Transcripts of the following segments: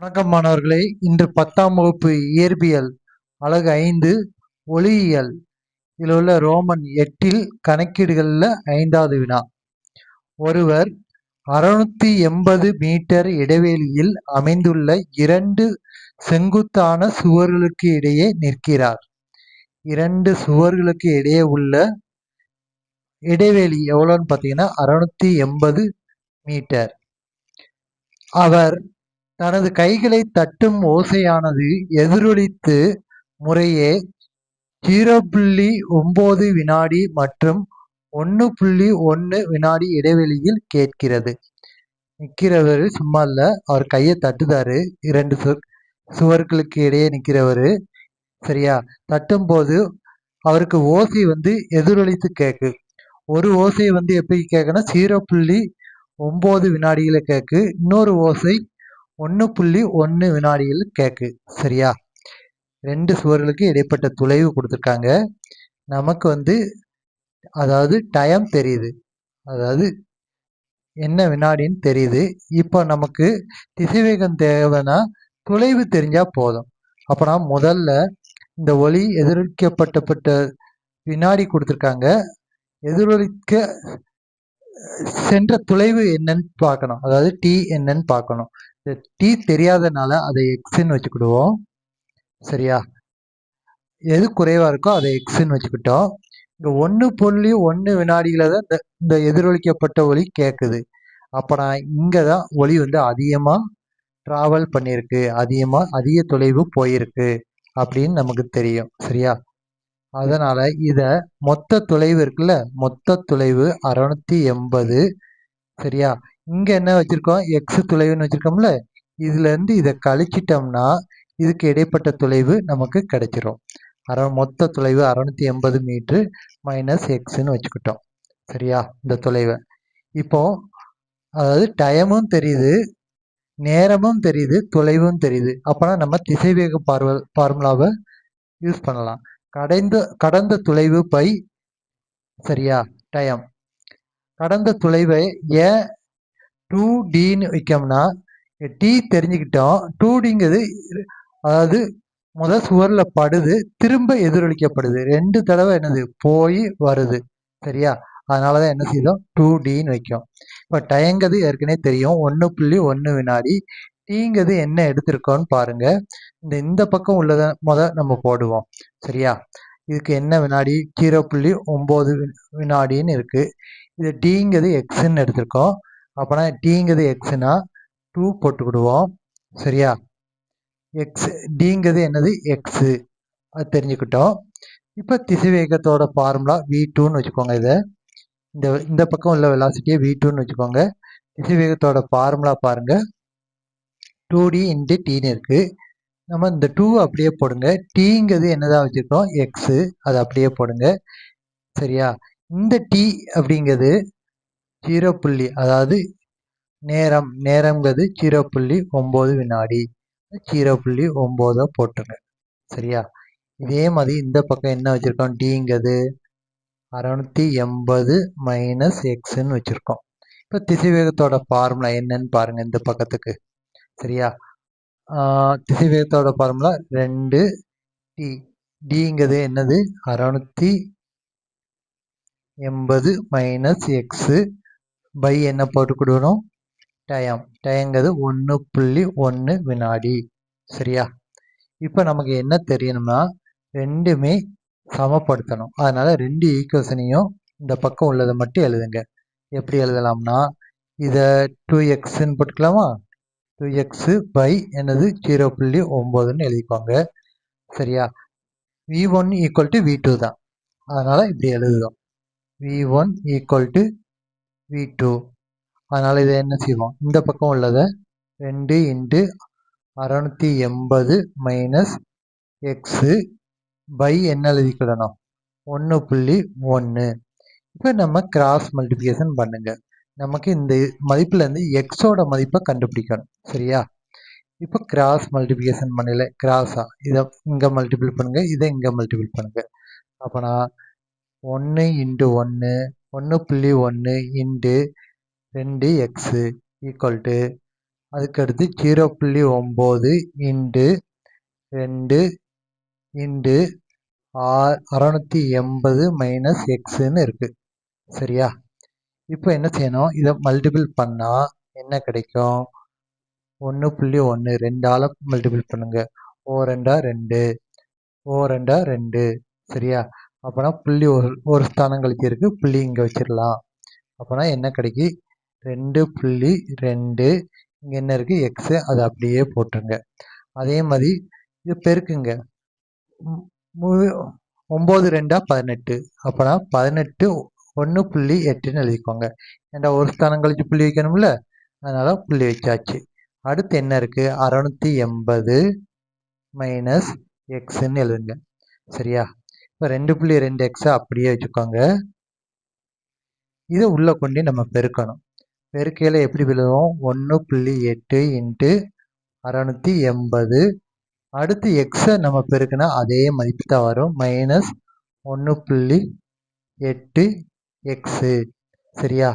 வணக்கம் மாணவர்களே, இன்று 10ஆம் வகுப்பு இயற்பியல் அலகு 5 ஒளியியல் இதில் உள்ள ரோமன் 8 கணக்கீடுகளில் 5வது வினா. ஒருவர் 680 மீட்டர் இடைவெளியில் அமைந்துள்ள 2 செங்குத்தான சுவர்களுக்கு இடையே நிற்கிறார். 2 சுவர்களுக்கு இடையே உள்ள இடைவெளி எவ்வளோன்னு பார்த்தீங்கன்னா 680 மீட்டர். அவர் தனது கைகளை தட்டும் ஓசையானது எதிரொலித்து முறையே 0.9 வினாடி மற்றும் 1.1 வினாடி இடைவெளியில் கேட்கிறது. நிற்கிறவர் சும்மா இல்ல, அவர் கையை தட்டுதாரு. 2 சுவர்களுக்கு இடையே நிற்கிறவர். சரியா? தட்டும் போது அவருக்கு ஓசை எதிரொலித்து கேக்கு. ஒரு ஓசை எப்படி கேட்குன்னா 0.9 வினாடிகளை கேக்கு. இன்னொரு ஓசை 1.1 வினாடிகள் கேக்கு. சரியா? 2 சுவர்களுக்கு இடைப்பட்ட தொலைவு கொடுத்துருக்காங்க. நமக்கு அதாவது டைம் தெரியுது, அதாவது என்ன வினாடின்னு தெரியுது. இப்போ நமக்கு திசைவேகம் தேவைன்னா தொலைவு தெரிஞ்சா போதும். அப்போனா முதல்ல இந்த ஒளி எதிரொலிக்கப்பட்ட வினாடி கொடுத்துருக்காங்க. எதிரொலிக்க சென்ற தொலைவு என்னன்னு பார்க்கணும், அதாவது டி என்னன்னு பார்க்கணும். டி தெரியாதனால அதை எக்ஸ்ன்னு வச்சுக்கிடுவோம். சரியா? எது குறைவா இருக்கோ அதை எக்ஸ்ன்னு வச்சுக்கிட்டோம். இங்க 1.1 வினாடிகளை தான் இந்த எதிரொலிக்கப்பட்ட ஒளி கேட்குது. அப்ப நான் இங்கதான் ஒளி அதிகமா டிராவல் பண்ணியிருக்கு, அதிக தொலைவு போயிருக்கு அப்படின்னு நமக்கு தெரியும். சரியா? அதனால இத மொத்த தொலைவு இருக்குல்ல, மொத்த தொலைவு 680. சரியா? இங்க என்ன வச்சிருக்கோம், எக்ஸ் தொலைவுன்னு வச்சிருக்கோம்ல, இதுல இருந்து இதை கழிச்சிட்டோம்னா இதுக்கு இடைப்பட்ட தொலைவு நமக்கு கிடைச்சிரும். மொத்த தொலைவு 680 மீட்டர் மைனஸ் எக்ஸ்ன்னு வச்சுக்கிட்டோம். சரியா? இந்த தொலைவை இப்போ அதாவது டைமும் தெரியுது, நேரமும் தெரியுது, தொலைவும் தெரியுது. அப்பனா நம்ம திசைவேக ஃபார்முலாவை யூஸ் பண்ணலாம். கடந்த தொலைவு பை சரியா டைம். கடந்த தொலைவை ஏன் 2Dன்னு வைக்கோம்னா டி தெரிஞ்சுக்கிட்டோம். 2Dங்கிறது அதாவது முதல் சுவர்ல படுது, திரும்ப எதிரொலிக்கப்படுது, 2 தடவை என்னது போய் வருது. சரியா? அதனாலதான் என்ன செய்தோம் 2Dன்னு வைக்கும். இப்ப டைங்கிறது ஏற்கனவே தெரியும், 1.1 வினாடி. டீங்கிறது என்ன எடுத்திருக்கோன்னு பாருங்க. இந்த பக்கம் உள்ளதை நம்ம போடுவோம். சரியா? இதுக்கு என்ன வினாடி 0.9 வினாடின்னு இருக்கு. இது டீங்கிறது எக்ஸ்ன்னு எடுத்திருக்கோம். அப்பனா டீங்கிறது எக்ஸ்னா 2 போட்டுக்கிடுவோம். சரியா? எக்ஸ் டிங்கிறது என்னது எக்ஸு, அது தெரிஞ்சுக்கிட்டோம். இப்போ திசைவேகத்தோட ஃபார்முலா v2ன்னு வச்சுக்கோங்க. இதை இந்த பக்கம் உள்ள வெலாசிட்டியை v2ன்னு வச்சுக்கோங்க. திசைவேகத்தோட ஃபார்முலா பாருங்க, 2D இன்ட்டு டீன்னு இருக்கு. நம்ம இந்த 2 அப்படியே போடுங்க. டீங்கிறது என்னதான் வச்சுருக்கோம் எக்ஸு, அது அப்படியே போடுங்க. சரியா? இந்த டி அப்படிங்கிறது 0. அதாவது நேரம்ங்கிறது 0.9 வினாடி. 0.9 போட்டுருங்க. சரியா? இதே மாதிரி இந்த பக்கம் என்ன வச்சிருக்கோம், டிங்கிறது 680 மைனஸ் எக்ஸ்ன்னு வச்சிருக்கோம். இப்போ திசைவேகத்தோட ஃபார்முலா என்னன்னு பாருங்க இந்த பக்கத்துக்கு. சரியா? திசைவேகத்தோட ஃபார்முலா 2D. டிங்கிறது என்னது 680 மைனஸ் எக்ஸு பை என்ன போட்டுக்கிடணும் டைங்கிறது 1.1 வினாடி. சரியா? இப்போ நமக்கு என்ன தெரியணும்னா ரெண்டுமே சமப்படுத்தணும். அதனால 2 ஈக்குவேஷனையும் இந்த பக்கம் உள்ளதை மட்டும் எழுதுங்க. எப்படி எழுதலாம்னா இதை 2xன்னு போட்டுக்கலாமா, 2x பை என்னது 0.9ன்னு எழுதிக்கோங்க. சரியா? v1 ஈக்குவல் டு v2 தான், அதனால இப்படி எழுதுவோம். v1 equal to v2. அதனால இதை என்ன செய்வோம், இந்த பக்கம் உள்ளதை 2 இன்ட்டு 680 மைனஸ் எக்ஸு பை என்ன எழுதிக்கிடணும் 1.1. இப்போ நம்ம கிராஸ் மல்டிப்ளிகேஷன் பண்ணுங்க. நமக்கு இந்த மதிப்புல இருந்து எக்ஸோட மதிப்பை கண்டுபிடிக்கணும். சரியா? இப்போ கிராஸ் மல்டிப்ளிகேஷன் பண்ணல, கிராஸா இதை இங்கே மல்டிபிள் பண்ணுங்க, இதை இங்கே மல்டிபிள் பண்ணுங்க. அப்போனா 1 into 1 1.1 into 2x equal to அதுக்கடுத்து 0.9 இன்டு 2 இன்டு 680 மைனஸ் எக்ஸ்ன்னு இருக்குது. சரியா? இப்போ என்ன செய்யணும், இதை மல்டிபிள் பண்ணால் என்ன கிடைக்கும்? 1.1 2ஆல் மல்டிபிள் பண்ணுங்க. ஓ 2 2, ஓ 2 2. சரியா? அப்போனா புள்ளி ஒரு ஸ்தானம் கழிச்சு இருக்கு, புள்ளி இங்கே வச்சிடலாம். அப்போனா என்ன கிடைக்கி? 2.2. இங்கே என்ன இருக்குது? எக்ஸு. அது அப்படியே போட்டுருங்க. அதே மாதிரி இது பெருக்குங்க. 9 2 18. அப்போனா 18 1.8ன்னு எழுதிக்கோங்க. ஏன்டா ஒரு ஸ்தானம் கழிச்சு புள்ளி வைக்கணும்ல, அதனால புள்ளி வச்சாச்சு. அடுத்து என்ன இருக்குது? 680 மைனஸ் எக்ஸ்ன்னு எழுதுங்க. சரியா? இப்போ 2.2 எக்ஸை அப்படியே வச்சுக்கோங்க. இதை உள்ளே கொண்டு நம்ம பெருக்கணும். பெருக்கையில் எப்படி எழுதுவோம்? 1.8 இன்ட்டு 680. அடுத்து எக்ஸை நம்ம பெருக்கினா அதே மதிப்பு தான் வரும், மைனஸ் 1.8 எக்ஸு. சரியா?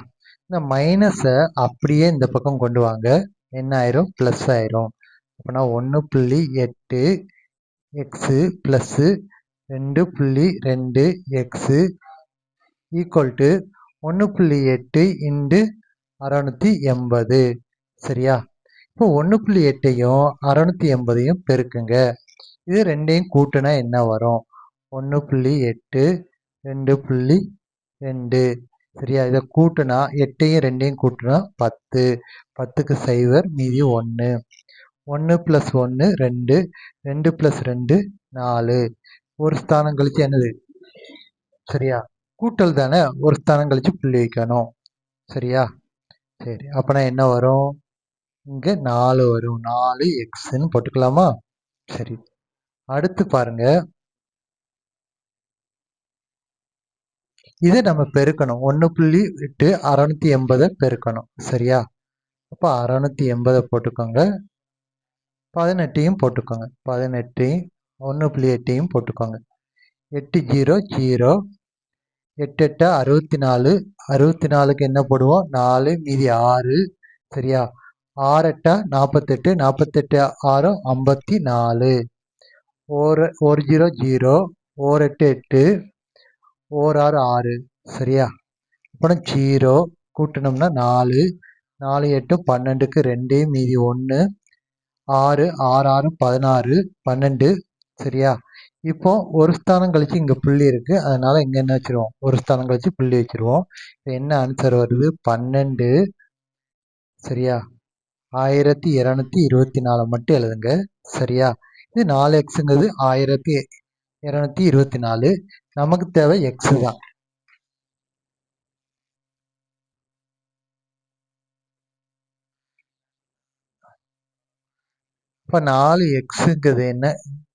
இந்த மைனஸை அப்படியே இந்த பக்கம் கொண்டு வாங்க, என்ன ஆயிரும்? ப்ளஸ் ஆயிரும். அப்போனா 1.8 x plus 2.2 x equal to 1.8 into 680. சரியா? இப்போ 1.8ஐயும் 680ஐயும் பெருக்குங்க. இது ரெண்டையும் கூட்டினா என்ன வரும்? 1.8 2.2. சரியா? இதை கூட்டினா 8ஐயும் 2ஐயும் கூட்டினா 10. 10க்கு 0 மீதி 1. 1 + 1 2, 2 + 2 4. ஒரு ஸ்தானம் கழிச்சு என்னது? சரியா? கூட்டல் தானே, ஒரு ஸ்தானம் கழிச்சு புள்ளி வைக்கணும். சரியா? சரி, அப்போனா என்ன வரும்? இங்கே 4 வரும். 4 எக்ஸ்ன்னு போட்டுக்கலாமா? சரி, அடுத்து பாருங்க, இதை நம்ம பெருக்கணும். 1.8 680 பெருக்கணும். சரியா? அப்போ 680 போட்டுக்கோங்க, 18ஐயும் போட்டுக்கோங்க, 18ஐயும் 1.8ஐயும் போட்டுக்கோங்க. 8 0 0, 8 8 64. 64க்கு என்ன போடுவோம்? 4 மீதி 6. சரியா? 6 8 48, 48 6 54. 1 0 0, 1 8 8, 1 6 6. சரியா? அப்புறம் 0 கூட்டினோம்னா 4, 4 8 12க்கு 2 மீதி 1, 6 6 6 16 12. சரியா? இப்போ ஒரு ஸ்தானம் கழிச்சு இங்கே புள்ளி இருக்குது, அதனால இங்கே என்ன வச்சுருவோம்? ஒரு ஸ்தானம் கழிச்சு புள்ளி வச்சுருவோம். இப்போ என்ன ஆன்சர் வருது? 12. சரியா? 1224 மட்டும் எழுதுங்க. சரியா? இது 4xங்கிறது 1224. நமக்கு தேவை எக்ஸ் தான். இப்போ 4xங்கிறது என்ன?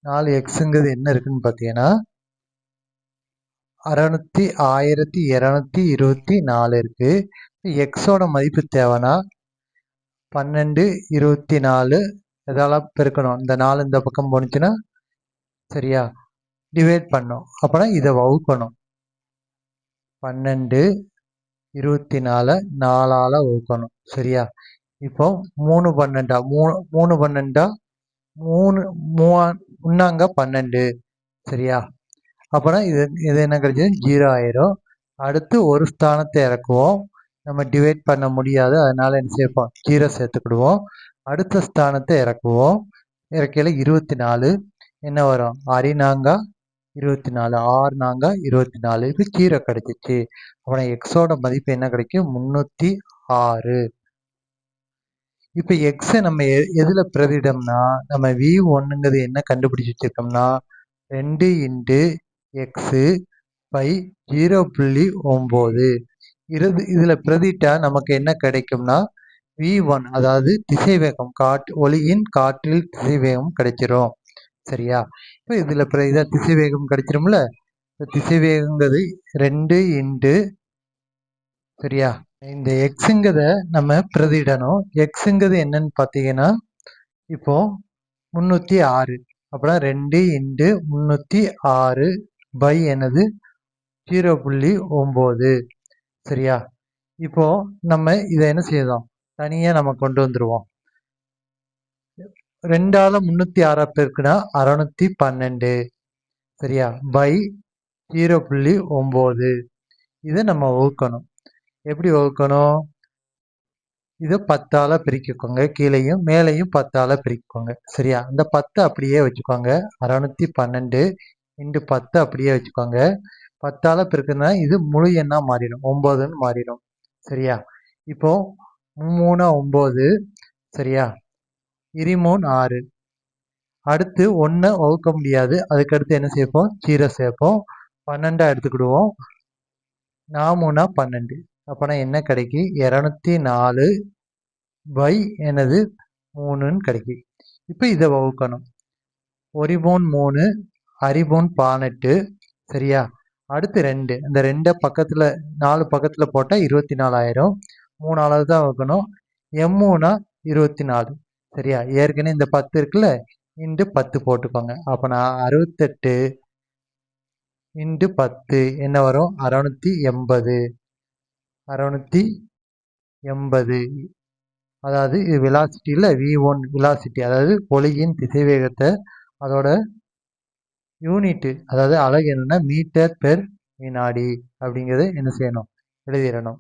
4xங்கிறது என்ன இருக்குன்னு பார்த்தீங்கன்னா 1224 இருக்கு. எக்ஸோட மதிப்பு தேவைன்னா 12 24 இதெல்லாம் பெருக்கணும். இந்த 4 இந்த பக்கம் போனுச்சுன்னா, சரியா, டிவைட் பண்ணும். அப்போனா இதை வகுக்கணும். 12 24 4ஆல் வகுக்கணும். சரியா? இப்போ 3 12 3 12 3 முன்னாங்க 12. சரியா? அப்போனா இது என்ன கிடைச்சது? 0 ஆயிரும். அடுத்து ஒரு ஸ்தானத்தை இறக்குவோம். நம்ம டிவைட் பண்ண முடியாது, அதனால என்ன சேர்ப்போம்? 0 சேர்த்துக்கிடுவோம். அடுத்த ஸ்தானத்தை இறக்குவோம். இறக்கையில் 24 என்ன வரும்? 6 4 24, 6 4 24. இது 0 கிடைச்சிச்சு. அப்புறம் எக்ஸோட மதிப்பு என்ன கிடைக்கும்? 306. இப்போ எக்ஸை நம்ம எதில் பிரதியிடம்னா, நம்ம v1ங்கிறது என்ன கண்டுபிடிச்சி வச்சிருக்கோம்னா 2 இன்ட்டு எக்ஸு பை 0.9. இதில் பிரதிட்டா நமக்கு என்ன கிடைக்கும்னா v1, அதாவது திசைவேகம், ஒளியின் காற்றில் திசைவேகம் கிடைச்சிரும். சரியா? இப்போ இதில் இதை திசைவேகம் கிடைச்சிரும்ல. திசைவேகங்கிறது 2 இன்ட்டு, சரியா, இந்த எக்ஸுங்கிறத நம்ம பிரதியிடணும். எக்ஸுங்கிறது என்னன்னு பார்த்தீங்கன்னா இப்போ 306. அப்படின்னா 2 இன்ட்டு 306 பை என்னது? 0.9. சரியா? இப்போ நம்ம இதை என்ன செய்யலாம்? தனியாக நம்ம கொண்டு வந்துடுவோம். 2ஆல 306 பெருக்குனா 612 சரியா பை 0.9 இதை நம்ம வகுக்கணும். எப்படி வகுக்கணும்? இதை 10ஆல பிரிக்கோங்க, கீழையும் மேலையும் 10ஆல பிரிக்கோங்க சரியா. அந்த 10 அப்படியே வச்சுக்கோங்க, 612 இன்ட்டு 10 அப்படியே வச்சுக்கோங்க. 10ஆல பெருக்குனா இது முழு எண்ணா மாறிடும், 9ன்னு மாறிடும் சரியா. இப்போ 3 9 சரியா, 3 6. அடுத்து 1 வகுக்க முடியாது, அதுக்கடுத்து என்ன சேர்ப்போம்? 0 சேர்ப்போம். 12 எடுத்துக்கிடுவோம். 4 12. அப்போனா என்ன கிடைக்கும்? 204 பை என்னது 3ன்னு கிடைக்கும். இப்போ இதை வகுக்கணும். 1 பவுன் 3, அரை பவுன் 18 சரியா. அடுத்து 2, இந்த 2 பக்கத்தில் 4 பக்கத்தில் போட்டால் 24,000. 3 அளவு தான் வகுக்கணும். M3 24 சரியா. ஏற்கனவே இந்த 10 இருக்குல்ல, இன்ட்டு 10 போட்டுக்கோங்க. அப்போ நான் 68 இன்ட்டு 10 என்ன வரும்? 680. 680 அதாவது இது வெலாசிட்டியில் V1 வெலாசிட்டி, அதாவது ஒளியின் திசைவேகத்தை அதோட யூனிட்டு, அதாவது அலகு என்னன்னா மீட்டர் பெர் வினாடி அப்படிங்கிறத என்ன செய்யணும்? எழுதிடணும்.